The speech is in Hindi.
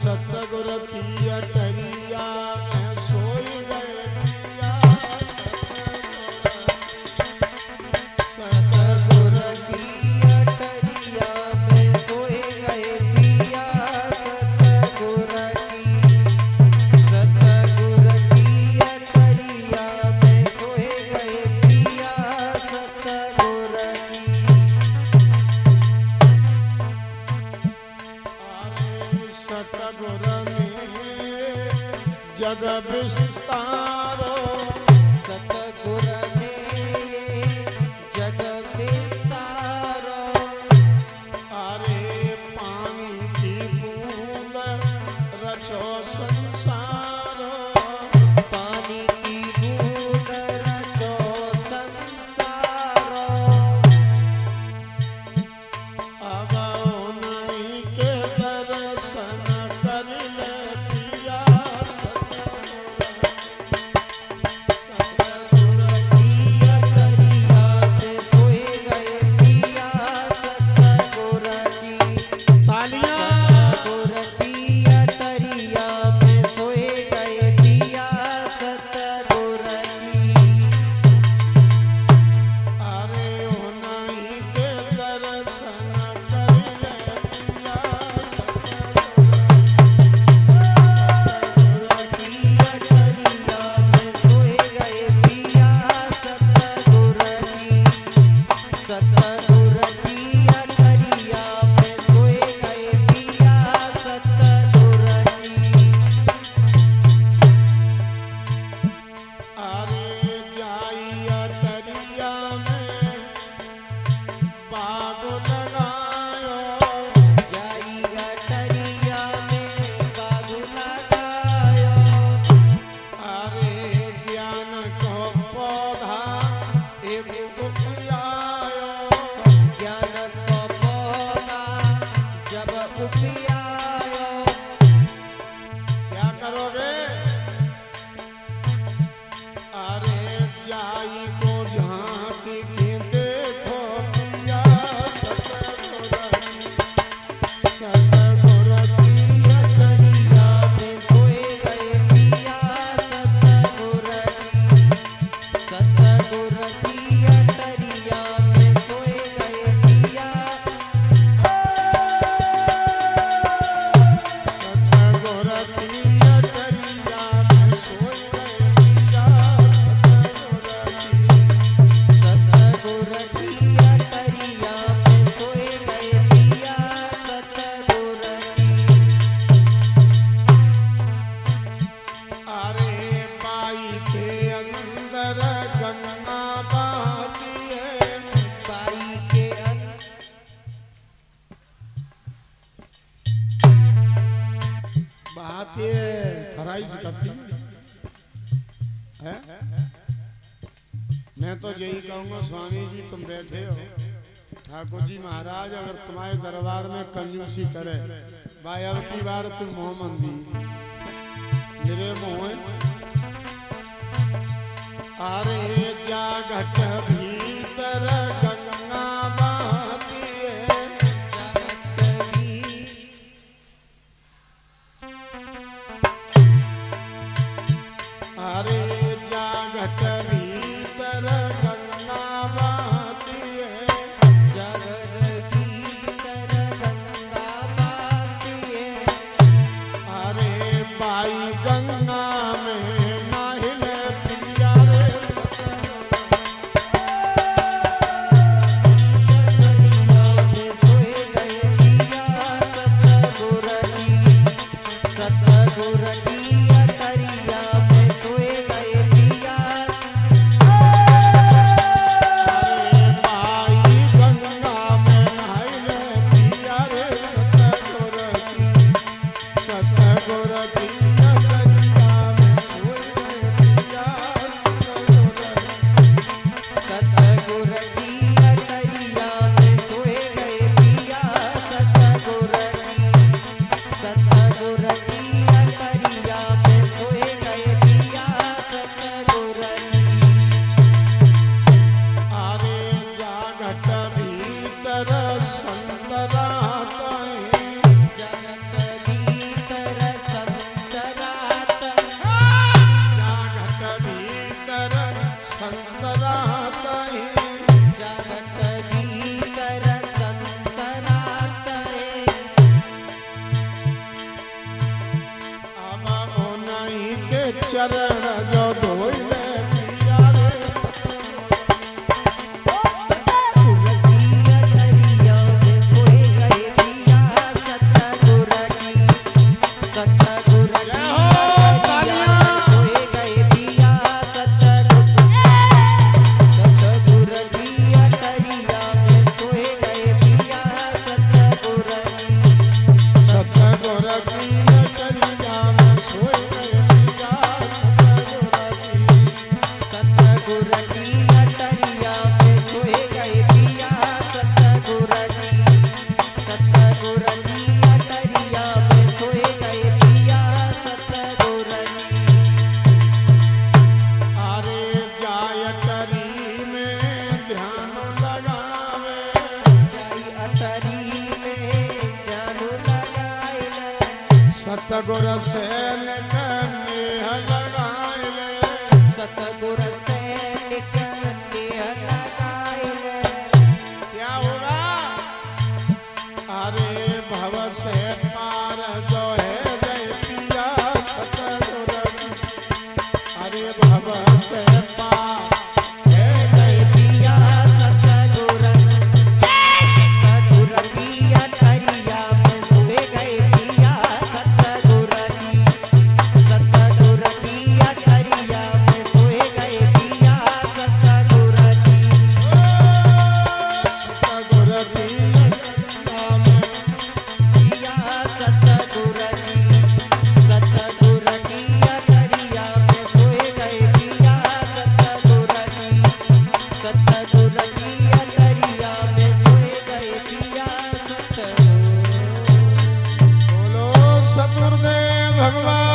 सतगुर की अटरिया में सोई गए पिया। सतगुर की अटरिया में सोई गए पिया। सतगुर की अटरिया में सोई गए पिया। सतगुर ने जग विस्तारो। सतगुर ने जग विस्तारो। अरे पानी की बूंद रचो संसारो। पानी की बूंद रचो संसारो। अब नहीं के दर्शन कर ले पिया। सतगुर की अटरिया में सोए गए पिया। सतगुर की तालियां। सतगुर की अटरिया में सोए गए पिया। सतगुर की अरे ओ नहीं के दर्शन कर ले पिया। क्या करोगे? अरे जाई को झांकी के देखो पिया। सतगुर की अटरिया में सोए गए पिया। सतगुर की अटरिया में सोए गए पिया। सतगुर की अटरिया में सोए गए पिया। सतगुर की अटरिया में सोए गए पिया। सतगुर अरे बाई के अंदर गंगा बहती है। बाई के बहती है। थराई से करती है। मैं तो यही कहूँगा स्वामी जी तुम बैठे हो। ठाकुर जी महाराज अगर तुम्हारे दरबार में कंजूसी करे भाई अब की बार तुम मोहम्मदी मेरे मोह। अरे जागट भीतर गंगा बहती है। जागट भी अरे जागट भीतर गंगा बहती है। जागट भीतर गंगा बहती है। अरे बाई गंगा में नाहिले पिया रे। सतगुर की अटरिया में सोए गए पिया। अरे बाई गंगा में नहाइले पिया रे। सतगुर की अटरिया में सोए गए पिया। सतगुर की अटरिया में सोए गए पिया। सतगुर की अटरिया में सोए गए पिया। सतगुर अरे जागट भीतर संत रहते हैं। जागट भीतर चरण जो धोइले पिया रे सतगुर से नेह लगाइले सतगुर से नेह लगाइले क्या होगा अरे भव से पार जो है जय पिया सतगुर अरे भव से पार है जय पिया सतगुर सतगुर पिया तरिया में सोए गए पिया सतगुर पिया तरिया में सोए गए पिया सतगुर सतगुर पिया में पिया सतगुर पिया तरिया में सोए गए पिया सतगुर पिया तरिया में सोए गए पिया बोलो सतगुरुदेव भगवान